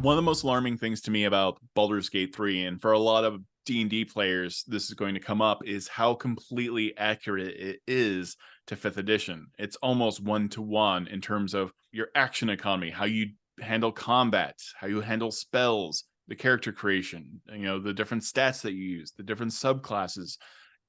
One of the most alarming things to me about Baldur's Gate 3, and for a lot of D&D players, this is going to come up, is how completely accurate it is to 5th edition. It's almost one-to-one in terms of your action economy, how you handle combat, how you handle spells, the character creation, the different stats that you use, the different subclasses.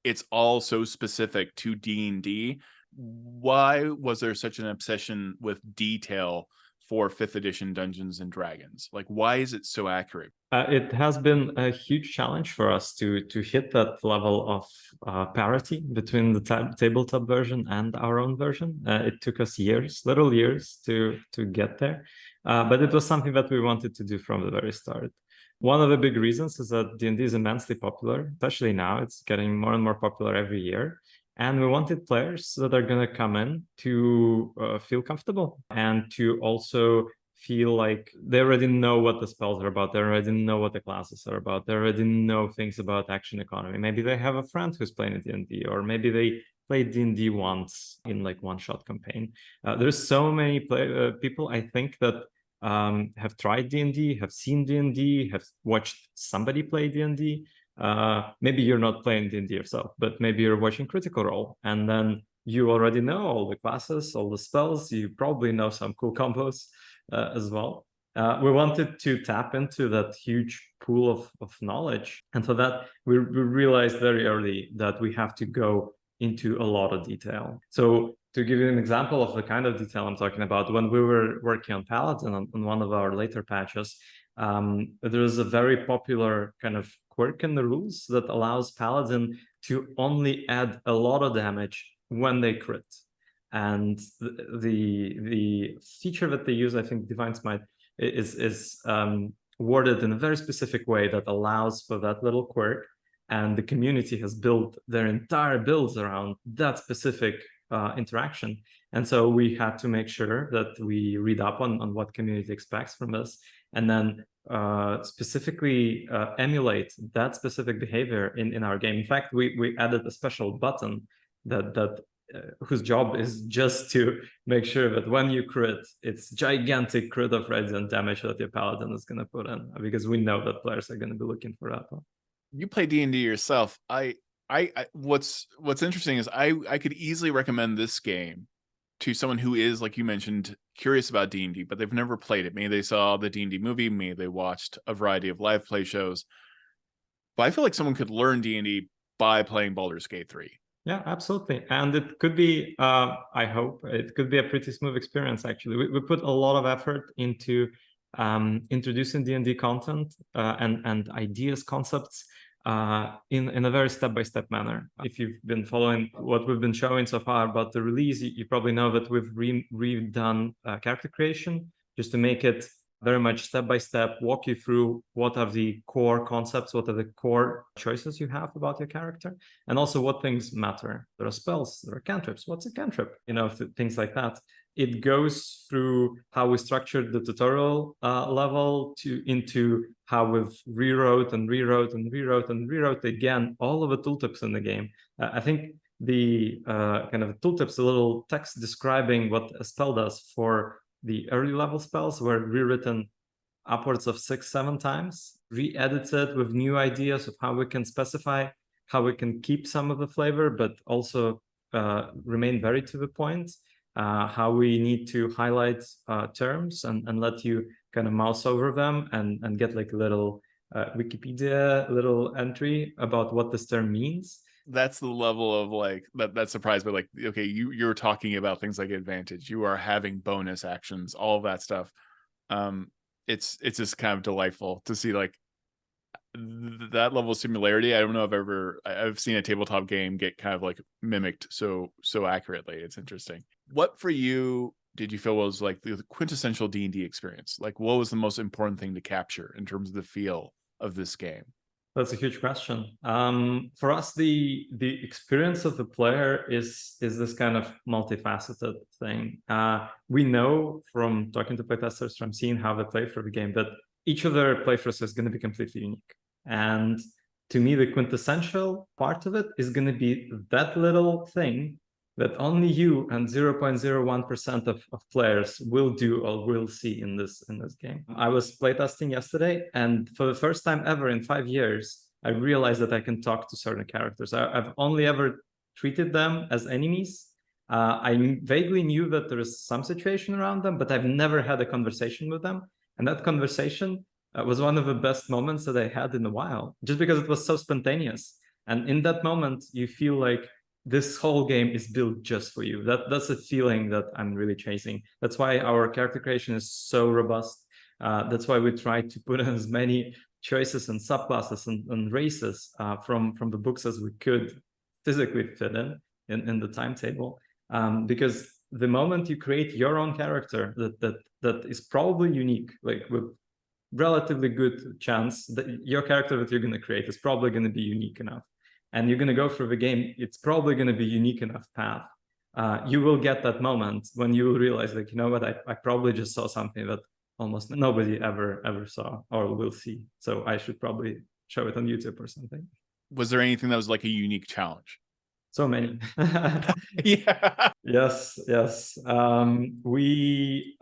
It's all so specific to D&D. Why was there such an obsession with detail for 5th edition Dungeons and Dragons? Like, why is it so accurate? It has been a huge challenge for us to hit that level of parity between the tabletop version and our own version. It took us literal years to get there, but it was something that we wanted to do from the very start. One of the big reasons is that D&D is immensely popular, especially now. It's getting more and more popular every year. And we wanted players that are going to come in to feel comfortable and to also feel like they already know what the spells are about. They already know what the classes are about. They already know things about action economy. Maybe they have a friend who's playing D&D, or maybe they played D&D once in like one-shot campaign. There's so many people, I think, that have tried D&D, have seen D&D, have watched somebody play D&D. Maybe you're not playing D&D yourself, but maybe you're watching Critical Role, and then you already know all the classes, all the spells. You probably know some cool combos as well. We wanted to tap into that huge pool of knowledge. And for that, we realized very early that we have to go into a lot of detail. So to give you an example of the kind of detail I'm talking about, when we were working on Paladin on one of our later patches, there's a very popular kind of quirk in the rules that allows Paladin to only add a lot of damage when they crit. And the feature that they use, I think Divine Smite, is worded in a very specific way that allows for that little quirk. And the community has built their entire builds around that specific interaction. And so we had to make sure that we read up on what community expects from us, and then specifically emulate that specific behavior in our game. In fact, we added a special button that whose job is just to make sure that when you crit, it's gigantic crit of radiant damage that your paladin is going to put in, because we know that players are going to be looking for that. You play D&D yourself. What's interesting is I could easily recommend this game to someone who is, like you mentioned, curious about D&D, but they've never played it. Maybe they saw the D&D movie, maybe they watched a variety of live play shows. But I feel like someone could learn D&D by playing Baldur's Gate 3. Yeah, absolutely. And it could be, I hope, it could be a pretty smooth experience, actually. We put a lot of effort into introducing D&D content and ideas, concepts in a very step-by-step manner. If you've been following what we've been showing so far about the release, you probably know that we've redone character creation just to make it very much step-by-step, walk you through what are the core concepts, what are the core choices you have about your character, and also what things matter. There are spells, there are cantrips. What's a cantrip? Things like that. It goes through how we structured the tutorial level into how we've rewrote again all of the tooltips in the game. I think the kind of tooltips, a little text describing what a spell does for the early level spells, were rewritten upwards of 6-7 times, re-edited with new ideas of how we can specify, how we can keep some of the flavor, but also remain very to the point, how we need to highlight terms and let you kind of mouse over them and get like a little Wikipedia little entry about what this term means. That's the level of like that's surprised, but like, okay, you're talking about things like advantage, you are having bonus actions, all of that stuff. It's just kind of delightful to see like that level of similarity. I don't know if I've seen a tabletop game get kind of like mimicked so accurately. It's interesting. What for you did you feel was like the quintessential D&D experience? Like, what was the most important thing to capture in terms of the feel of this game? That's a huge question. For us, the experience of the player is this kind of multifaceted thing. We know from talking to playtesters, from seeing how they play through the game, that each of their playthroughs is going to be completely unique. And to me, the quintessential part of it is going to be that little thing that only you and 0.01% of players will do or will see in this game. I was playtesting yesterday, and for the first time ever in 5 years, I realized that I can talk to certain characters. I've only ever treated them as enemies. I vaguely knew that there is some situation around them, but I've never had a conversation with them. And that conversation was one of the best moments that I had in a while, just because it was so spontaneous. And in that moment, you feel like this whole game is built just for you. That's a feeling that I'm really chasing. That's why our character creation is so robust. That's why we try to put in as many choices and subclasses and races from the books as we could physically fit in the timetable. Because the moment you create your own character that is probably unique, like with relatively good chance that your character that you're going to create is probably going to be unique enough, and you're going to go through the game, it's probably going to be unique enough path. You will get that moment when you will realize, like, you know what, I probably just saw something that almost nobody ever saw or will see. So I should probably show it on YouTube or something. Was there anything that was like a unique challenge? So many. Yeah. Yes. We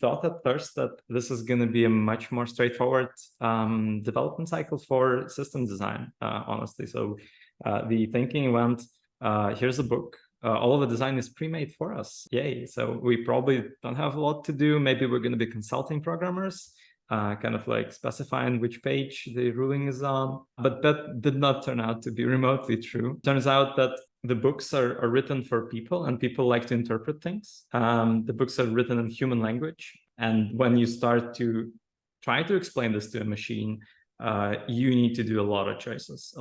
thought at first that this is going to be a much more straightforward development cycle for system design, honestly. So the thinking went, here's a book. All of the design is pre-made for us. Yay. So we probably don't have a lot to do. Maybe we're going to be consulting programmers, kind of like specifying which page the ruling is on. But that did not turn out to be remotely true. Turns out that the books are written for people, and people like to interpret things. The books are written in human language. And when you start to try to explain this to a machine, you need to do a lot of choices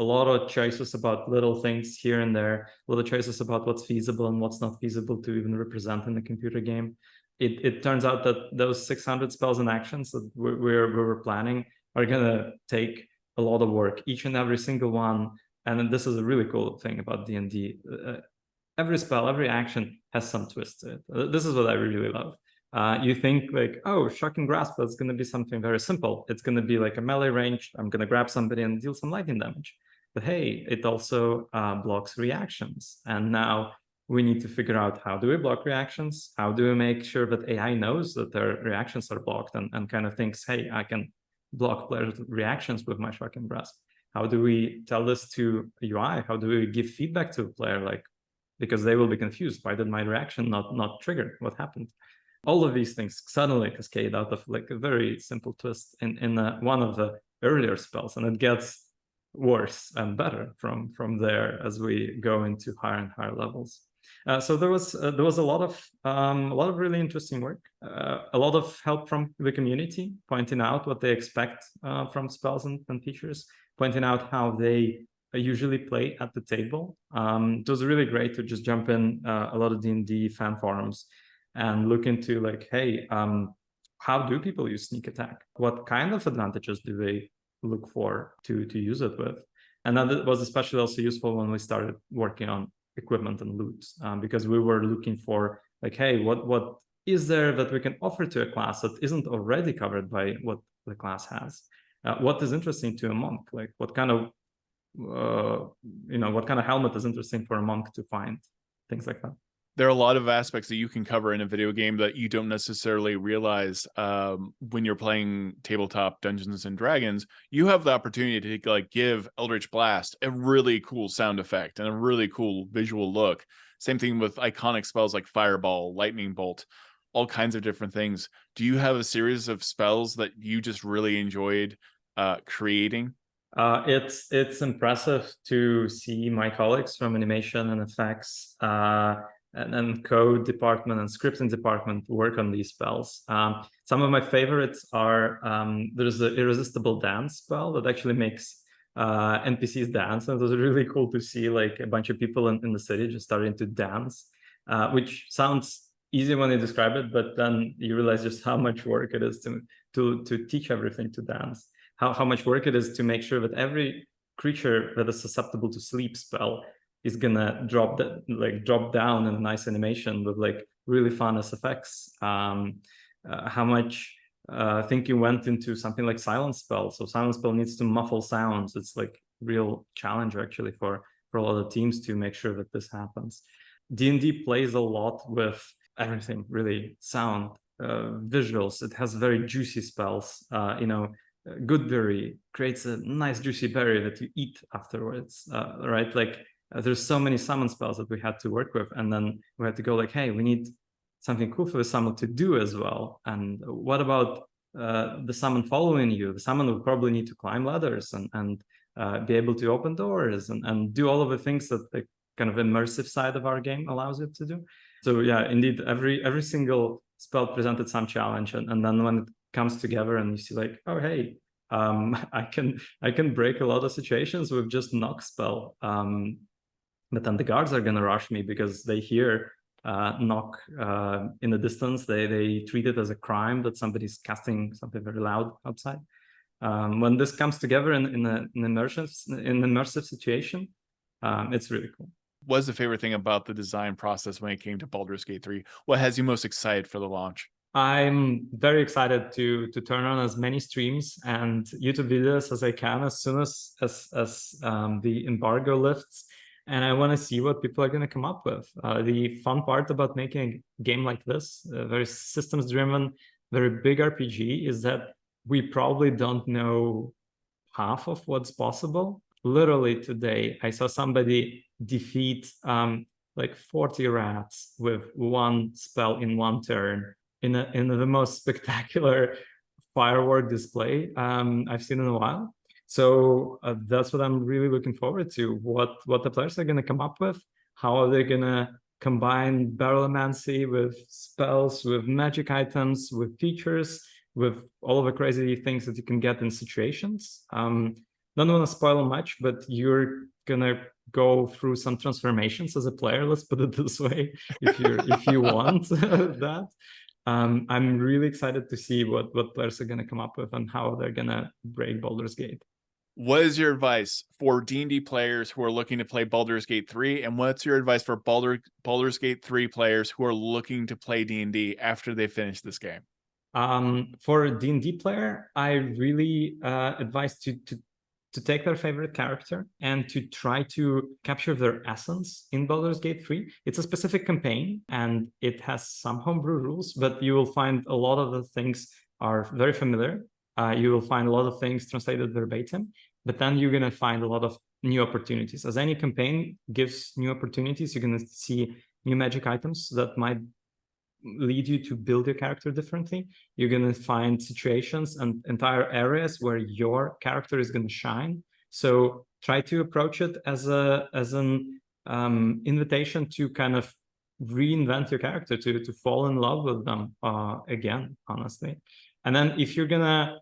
about little things here and there, little choices about what's feasible and what's not feasible to even represent in the computer game. It turns out that those 600 spells and actions that we were planning are going to take a lot of work, each and every single one. And this is a really cool thing about D&D. Every spell, every action has some twist to it. This is what I really love. You think like, oh, shocking grasp, that's going to be something very simple. It's going to be like a melee range. I'm going to grab somebody and deal some lightning damage. But hey, it also blocks reactions. And now we need to figure out, how do we block reactions? How do we make sure that AI knows that their reactions are blocked and kind of thinks, hey, I can block players' reactions with my shocking grasp? How do we tell this to UI? How do we give feedback to a player? Like, because they will be confused. Why did my reaction not trigger? What happened? All of these things suddenly cascade out of like a very simple twist in one of the earlier spells, and it gets worse and better from there as we go into higher and higher levels. So there was a lot of really interesting work, a lot of help from the community, pointing out what they expect from spells and features, pointing out how they usually play at the table. It was really great to just jump in a lot of D&D fan forums and look into like, hey, how do people use sneak attack? What kind of advantages do they look for to use it with? And that was especially also useful when we started working on equipment and loot, because we were looking for like, hey, what is there that we can offer to a class that isn't already covered by what the class has? What is interesting to a monk? Like what kind of what kind of helmet is interesting for a monk to find? Things like that. There are a lot of aspects that you can cover in a video game that you don't necessarily realize when you're playing tabletop Dungeons and Dragons. You have the opportunity to like give Eldritch Blast a really cool sound effect and a really cool visual look. Same thing with iconic spells like Fireball, Lightning Bolt, all kinds of different things. Do you have a series of spells that you just really enjoyed creating? It's impressive to see my colleagues from animation and effects and code department and scripting department work on these spells. Some of my favorites are, there's the Irresistible Dance spell that actually makes NPCs dance. And it was really cool to see like a bunch of people in the city just starting to dance, which sounds easy when you describe it, but then you realize just how much work it is to teach everything to dance. How much work it is to make sure that every creature that is susceptible to sleep spell is gonna drop down in a nice animation with like really fun SFX. How much thinking went into something like Silence Spell. So Silence Spell needs to muffle sounds. It's like real challenge actually for a lot of teams to make sure that this happens. D&D plays a lot with everything, really. Sound, visuals. It has very juicy spells. Good berry creates a nice juicy berry that you eat afterwards, right? Like there's so many summon spells that we had to work with, and then we had to go like, hey, we need something cool for the summon to do as well. And what about the summon following you? The summon will probably need to climb ladders and be able to open doors and do all of the things that the kind of immersive side of our game allows it to do. So yeah, indeed, every single spell presented some challenge, and then when it comes together and you see like, oh hey, I can break a lot of situations with just knock spell, but then the guards are gonna rush me because they hear knock in the distance. They treat it as a crime that somebody's casting something very loud outside. When this comes together in an immersive situation, it's really cool. What's the favorite thing about the design process when it came to Baldur's Gate 3? What has you most excited for the launch? I'm very excited to turn on as many streams and YouTube videos as I can as soon as the embargo lifts, and I want to see what people are going to come up with. The fun part about making a game like this, very systems driven, very big RPG, is that we probably don't know half of what's possible. Literally today, I saw somebody defeat like 40 rats with one spell in one turn in the most spectacular firework display I've seen in a while. So that's what I'm really looking forward to. What the players are going to come up with, how are they going to combine barrelmancy with spells, with magic items, with features, with all of the crazy things that you can get in situations. Don't want to spoil much, but you're gonna go through some transformations as a player. Let's put it this way, if you want that. I'm really excited to see what players are gonna come up with and how they're gonna break Baldur's Gate. What is your advice for D&D players who are looking to play Baldur's Gate 3? And what's your advice for Baldur's Gate 3 players who are looking to play D&D after they finish this game? For a D&D player, I really advise to take their favorite character and to try to capture their essence in Baldur's Gate 3. It's a specific campaign and it has some homebrew rules, but you will find a lot of the things are very familiar. You will find a lot of things translated verbatim, but then you're going to find a lot of new opportunities. As any campaign gives new opportunities, you're going to see new magic items that might lead you to build your character differently. You're going to find situations and entire areas where your character is going to shine. So try to approach it as an invitation to kind of reinvent your character, to fall in love with them again, honestly. And then if you're gonna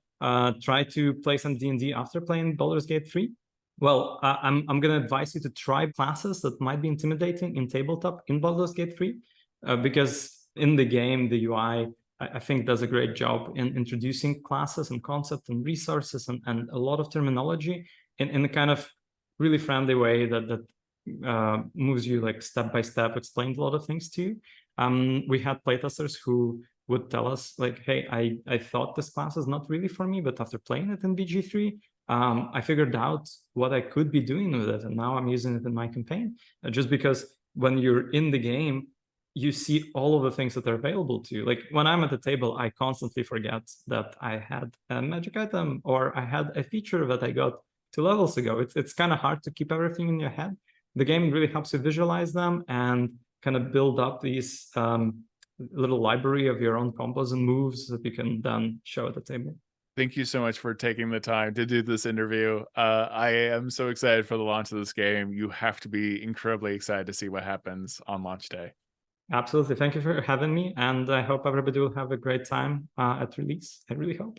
try to play some D&D after playing Baldur's Gate 3, well, I'm going to advise you to try classes that might be intimidating in tabletop in Baldur's Gate 3, because in the game, the UI, I think, does a great job in introducing classes and concepts and resources and a lot of terminology in a kind of really friendly way that moves you like step by step, explains a lot of things to you. We had playtesters who would tell us like, hey, I thought this class is not really for me, but after playing it in BG3, I figured out what I could be doing with it, and now I'm using it in my campaign. Just because when you're in the game, you see all of the things that are available to you. Like when I'm at the table, I constantly forget that I had a magic item or I had a feature that I got 2 levels ago. It's kind of hard to keep everything in your head. The game really helps you visualize them and kind of build up these little library of your own combos and moves that you can then show at the table. Thank you so much for taking the time to do this interview. I am so excited for the launch of this game. You have to be incredibly excited to see what happens on launch day. Absolutely. Thank you for having me. And I hope everybody will have a great time at release. I really hope.